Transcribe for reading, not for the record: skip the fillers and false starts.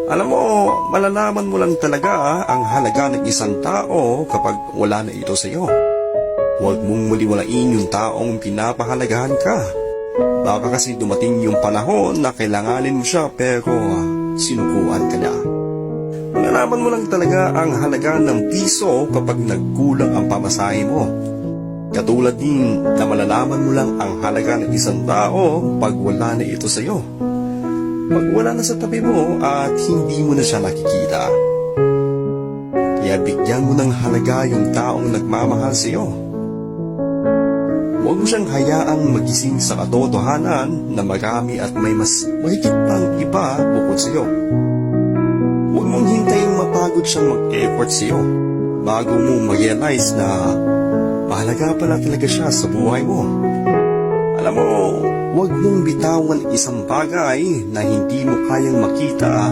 Alam mo, malalaman mo lang talaga ang halaga ng isang tao kapag wala na ito sa iyo. Huwag mong muliwalain yung taong pinapahalagahan ka. Baka kasi dumating yung panahon na kailanganin mo siya pero sinukuan ka na. Malalaman mo lang talaga ang halaga ng piso kapag nagkulang ang pamasahe mo. Katulad din na malalaman mo lang ang halaga ng isang tao pag wala na ito sa iyo. Pag wala na sa tabi mo at hindi mo na siya nakikita. Kaya bigyan mo ng halaga yung taong nagmamahal sa iyo. Huwag mo siyang hayaang magising sa katotohanan na marami at may mas mahigit pang iba bukod sa iyo. Huwag mong hintaying mapagod siyang mag-effort sa iyo bago mo ma-realize na mahalaga pala talaga siya sa buhay mo. Alam mo, huwag mong bitawan isang bagay na hindi mo kayang makita